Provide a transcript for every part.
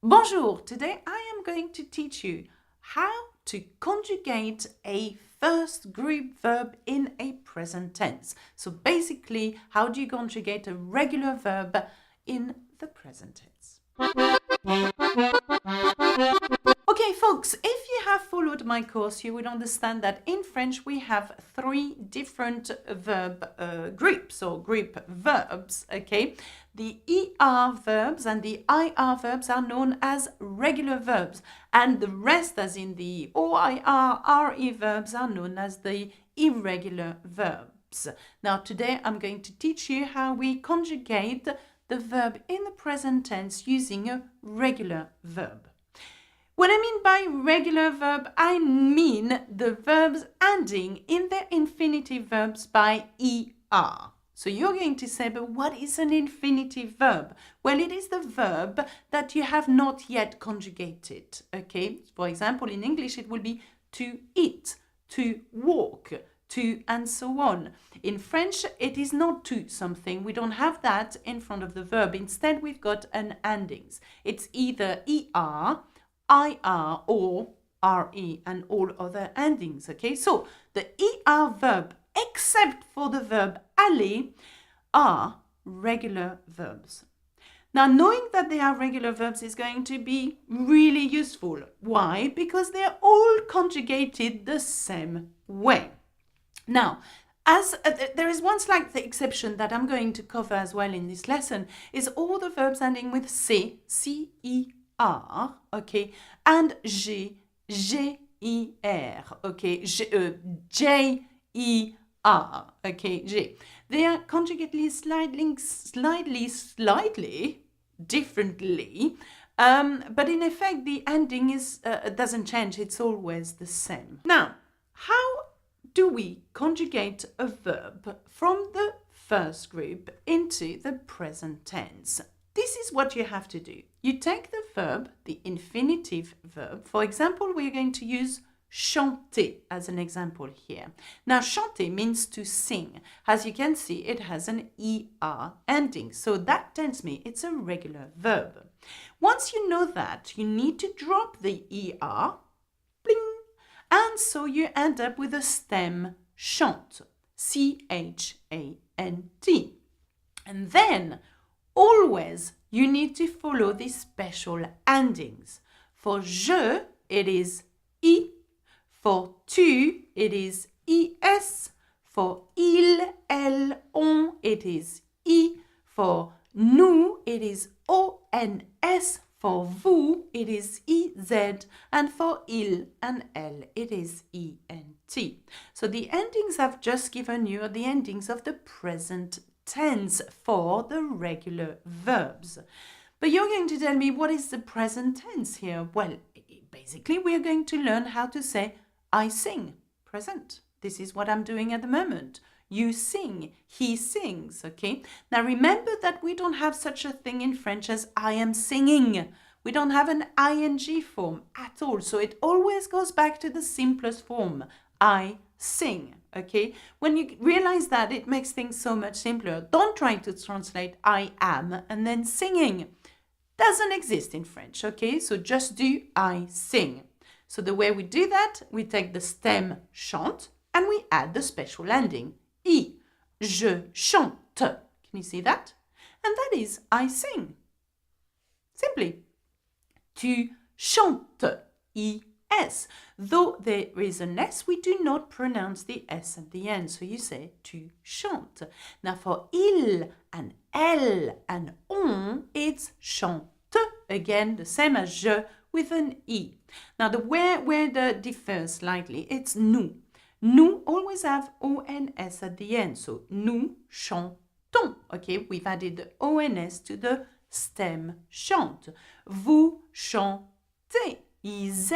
Bonjour! Today I am going to teach you how to conjugate a first group verb in a present tense. So basically, how do you conjugate a regular verb in the present tense? Okay, folks, if you have followed my course, you would understand that in French we have three different verb groups or group verbs, okay? The ER verbs and the IR verbs are known as regular verbs, and the rest, as in the OIR, RE verbs, are known as the irregular verbs. Now, today I'm going to teach you how we conjugate the verb in the present tense using a regular verb. What I mean by regular verb, I mean the verbs ending in their infinitive verbs by ER. So you're going to say, but what is an infinitive verb? Well, it is the verb that you have not yet conjugated, okay? For example, in English, it will be to eat, to walk, to, and so on. In French, it is not to something. We don't have that in front of the verb. Instead, we've got an endings. It's either ER, IR, or RE, and all other endings, okay? So the ER verb, except for the verb aller, are regular verbs. Now, knowing that they are regular verbs is going to be really useful. Why? Because they're all conjugated the same way. Now, as there is one slight exception that I'm going to cover as well in this lesson, is all the verbs ending with C, C-E-R, okay, and G, G-E-R, okay, J-E-R, okay, G. They are conjugated slightly differently, but in effect the ending doesn't change, it's always the same. Now, how do we conjugate a verb from the first group into the present tense? This is what you have to do. You take the verb, the infinitive verb. For example, we're going to use chanter as an example here. Now, chanter means to sing. As you can see, it has an ER ending. So that tells me it's a regular verb. Once you know that, you need to drop the ER, bling, and so you end up with a stem chante, C-H-A-N-T. And then, always, you need to follow these special endings. For je, it is I. For tu, it is IS. For il, elle, on, it is I. For nous, it is ONS. For vous, it is IZ. And for il and elle, it is ENT. So the endings I've just given you are the endings of the present tense for the regular verbs. But you're going to tell me, what is the present tense here? Well, basically, we're going to learn how to say I sing, present. This is what I'm doing at the moment. You sing, he sings, okay? Now remember that we don't have such a thing in French as I am singing. We don't have an ing form at all. So it always goes back to the simplest form, I sing, okay? When you realize that, it makes things so much simpler. Don't try to translate I am and then singing. Doesn't exist in French, okay? So just do I sing. So the way we do that, we take the stem chante and we add the special ending, I. Je chante. Can you see that? And that is I sing. Simply. Tu chantes. I-S. Though there is an S, we do not pronounce the S at the end. So you say tu chantes. Now for il and elle and on, it's chante. Again, the same as je with an I. Now the where the differs slightly, it's nous. Nous always have ONS at the end. So nous chantons. Okay, we've added the ONS to the stem chante. Vous chantez. IZ.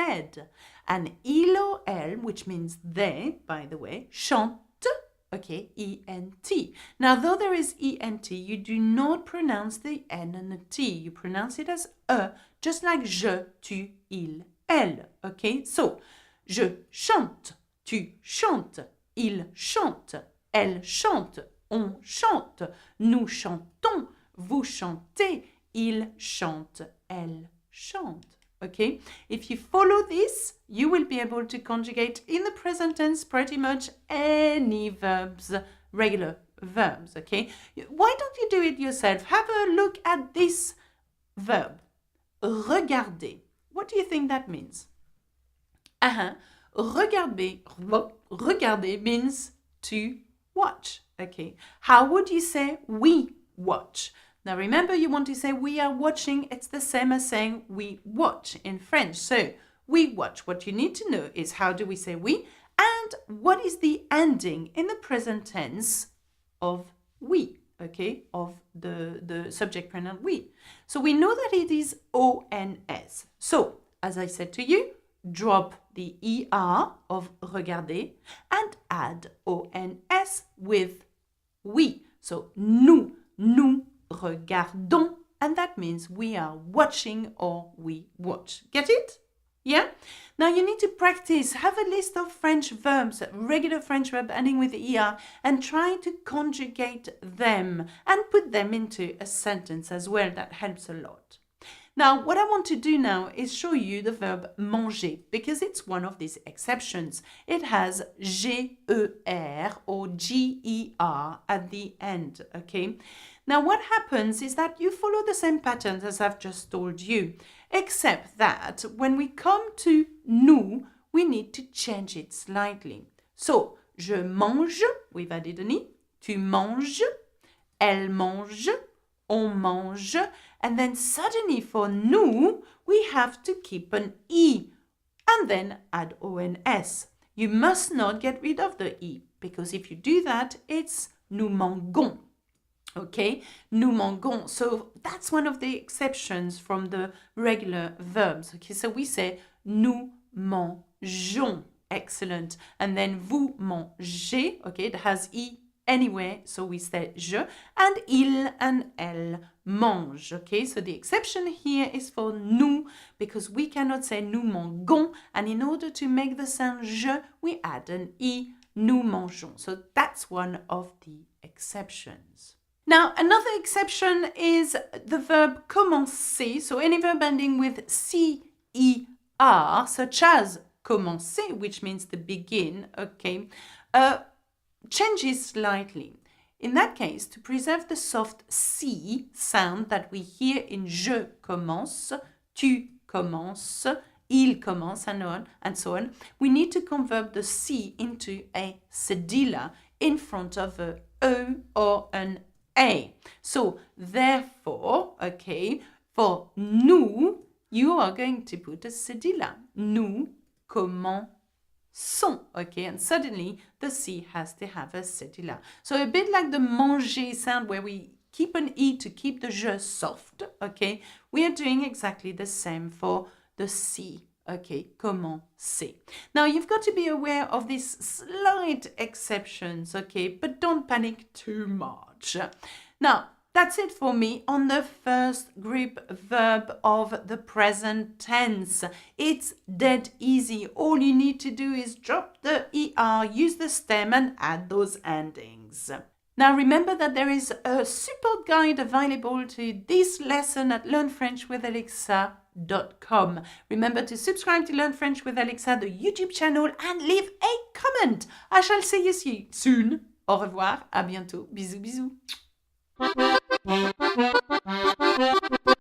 And il or elle, which means they, by the way, chante. Okay, E-N-T. Now, though there is E-N-T, you do not pronounce the N and the T. You pronounce it as E, just like je, tu, il, elle. Okay, so, je chante, tu chantes, il chante, elle chante, on chante, nous chantons, vous chantez, il chante, elle chante. Okay, if you follow this, you will be able to conjugate in the present tense pretty much any verbs, regular verbs. Okay, why don't you do it yourself? Have a look at this verb, regarder. What do you think that means? Regarder means to watch. Okay, how would you say we watch? Now remember, you want to say we are watching. It's the same as saying we watch in French. So we watch. What you need to know is how do we say we and what is the ending in the present tense of we, okay, of the subject pronoun we. So we know that it is ONS. So as I said to you, drop the ER of regarder and add ONS with we. So nous regardons, and that means we are watching or we watch. Get it? Yeah? Now you need to practice. Have a list of French verbs, regular French verb ending with ER, and try to conjugate them and put them into a sentence as well. That helps a lot. Now, what I want to do now is show you the verb manger because it's one of these exceptions. It has G-E-R or G-E-R at the end, okay? Now, what happens is that you follow the same pattern as I've just told you, except that when we come to nous, we need to change it slightly. So, je mange, we've added an I, tu manges, elle mange, on mange, and then suddenly for nous, we have to keep an E and then add ONS. You must not get rid of the E because if you do that, it's nous mangeons. Okay, nous mangeons. So that's one of the exceptions from the regular verbs. Okay, so we say nous mangeons. Excellent. And then vous mangez. Okay, it has E anyway, so we say je, and il and elle mange. Okay, so the exception here is for nous because we cannot say nous mangeons, and in order to make the sound je, we add an I, nous mangeons. So that's one of the exceptions. Now, another exception is the verb commencer. So any verb ending with C-E-R, such as commencer, which means to begin, okay, changes slightly. In that case, to preserve the soft C sound that we hear in je commence, tu commences, il commence, and so on, we need to convert the C into a cedilla in front of a E or an A. So, therefore, okay, for nous, you are going to put a cedilla. Nous commençons, okay, and suddenly the C has to have a cedilla. So, a bit like the manger sound where we keep an E to keep the je soft, okay, we are doing exactly the same for the C. Okay, commencer. Now, you've got to be aware of these slight exceptions, okay, but don't panic too much. Now, that's it for me on the first group verb of the present tense. It's dead easy. All you need to do is drop the ER, use the stem, and add those endings. Now, remember that there is a support guide available to this lesson at learnfrenchwithalexa.com. Remember to subscribe to Learn French with Alexa, the YouTube channel, and leave a comment. I shall see you soon. Au revoir, à bientôt. Bisous, bisous.